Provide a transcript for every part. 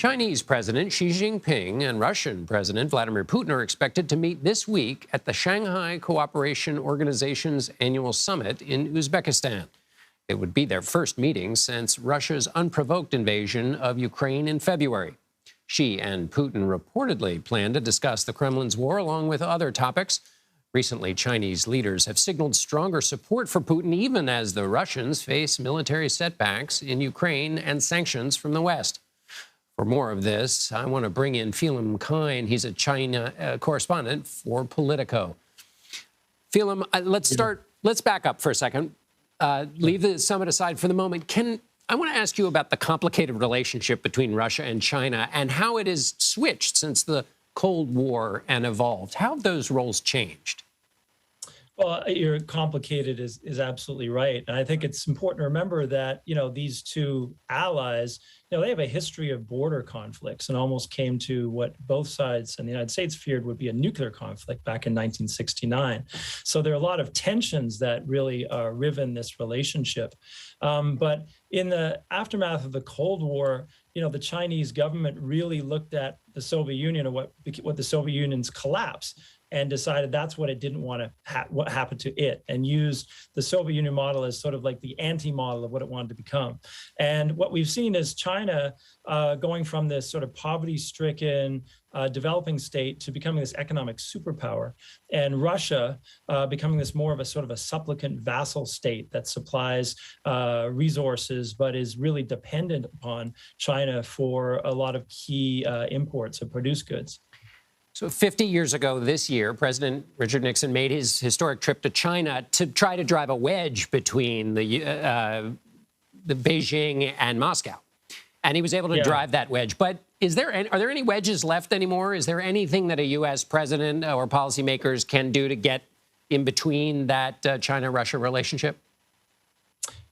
Chinese President Xi Jinping and Russian President Vladimir Putin are expected to meet this week at the Shanghai Cooperation Organization's annual summit in Uzbekistan. It would be their first meeting since Russia's unprovoked invasion of Ukraine in February. Xi and Putin reportedly plan to discuss the Kremlin's war along with other topics. Recently, Chinese leaders have signaled stronger support for Putin, even as the Russians face military setbacks in Ukraine and sanctions from the West. For more of this, I want to bring in Phelim Kine. He's a China correspondent for Politico. Phelim, let's back up for a second. Leave the summit aside for the moment. I want to ask you about the complicated relationship between Russia and China and how it has switched since the Cold War and evolved. How have those roles changed? Well, you're complicated is absolutely right. And I think it's important to remember that, these two allies, they have a history of border conflicts and almost came to what both sides and the United States feared would be a nuclear conflict back in 1969. So there are a lot of tensions that really riven this relationship. But in the aftermath of the Cold War, the Chinese government really looked at the Soviet Union or what the Soviet Union's collapse and decided that's what it didn't want to what happened to it, and used the Soviet Union model as sort of like the anti-model of what it wanted to become. And what we've seen is China going from this sort of poverty-stricken developing state to becoming this economic superpower, and Russia becoming this more of a sort of a supplicant vassal state that supplies resources but is really dependent upon China for a lot of key imports of produced goods. So 50 years ago this year, President Richard Nixon made his historic trip to China to try to drive a wedge between the Beijing and Moscow. And he was able to drive that wedge. But are there any wedges left anymore? Is there anything that a U.S. president or policymakers can do to get in between that China-Russia relationship?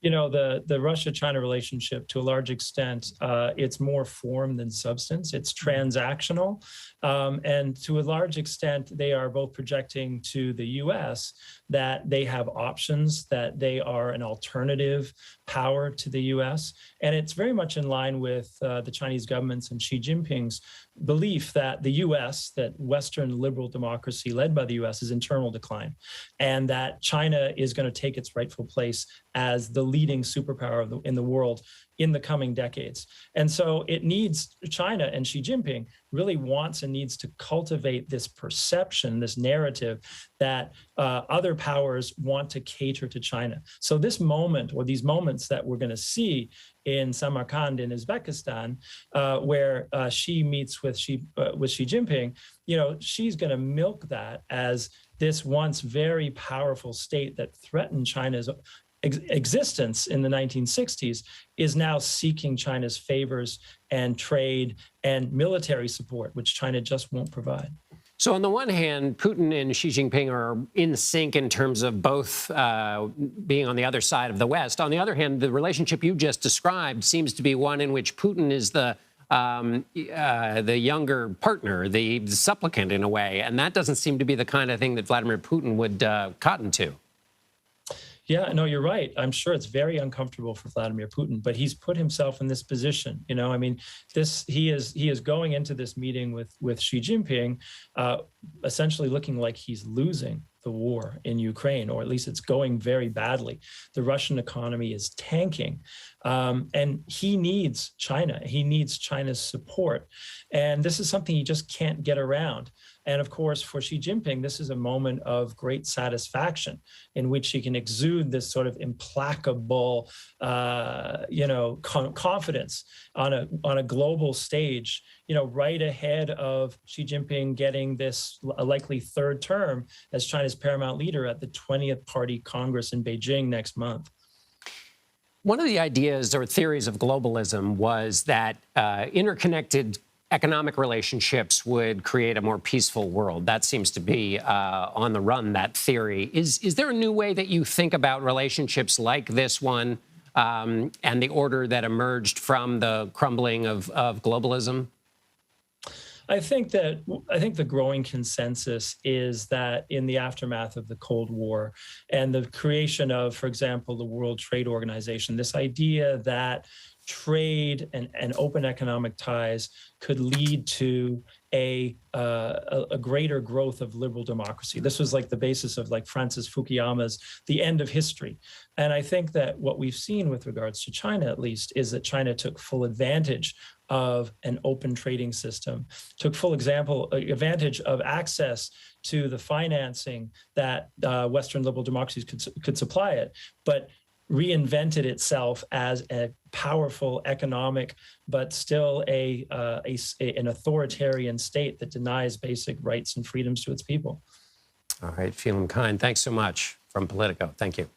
The Russia-China relationship, to a large extent, it's more form than substance. It's transactional. And to a large extent, they are both projecting to the U.S. that they have options, that they are an alternative power to the U.S. And it's very much in line with the Chinese government's and Xi Jinping's belief that the U.S., that Western liberal democracy led by the U.S. is in terminal decline, and that China is going to take its rightful place as the leading superpower in the world in the coming decades. And so it needs China, and Xi Jinping really wants and needs to cultivate this perception, this narrative that other powers want to cater to China. So this moment, or these moments that we're going to see in Samarkand in Uzbekistan, where Xi meets with Xi Jinping, she's going to milk that as this once very powerful state that threatened China's existence in the 1960s is now seeking China's favors and trade and military support, which China just won't provide. So on the one hand, Putin and Xi Jinping are in sync in terms of both being on the other side of the West. On the other hand, the relationship you just described seems to be one in which Putin is the younger partner, the supplicant in a way, and that doesn't seem to be the kind of thing that Vladimir Putin would cotton to. Yeah, no, you're right. I'm sure it's very uncomfortable for Vladimir Putin, but he's put himself in this position. He is going into this meeting with Xi Jinping, essentially looking like he's losing the war in Ukraine, or at least it's going very badly. The Russian economy is tanking, and he needs China. He needs China's support, and this is something he just can't get around. And of course, for Xi Jinping, this is a moment of great satisfaction in which he can exude this sort of implacable, confidence on a global stage, right ahead of Xi Jinping getting this likely third term as China's paramount leader at the 20th Party Congress in Beijing next month. One of the ideas or theories of globalism was that interconnected economic relationships would create a more peaceful world. That seems to be on the run, that theory. Is there a new way that you think about relationships like this one and the order that emerged from the crumbling of globalism? I think the growing consensus is that in the aftermath of the Cold War and the creation of, for example, the World Trade Organization, this idea that trade and open economic ties could lead to a greater growth of liberal democracy. This was like the basis of like Francis Fukuyama's The End of History. And I think that what we've seen with regards to China, at least, is that China took full advantage of an open trading system, took full advantage of access to the financing that Western liberal democracies could supply it, but reinvented itself as a powerful economic, but still an authoritarian state that denies basic rights and freedoms to its people. All right, Phelim Kine, thanks so much from Politico. Thank you.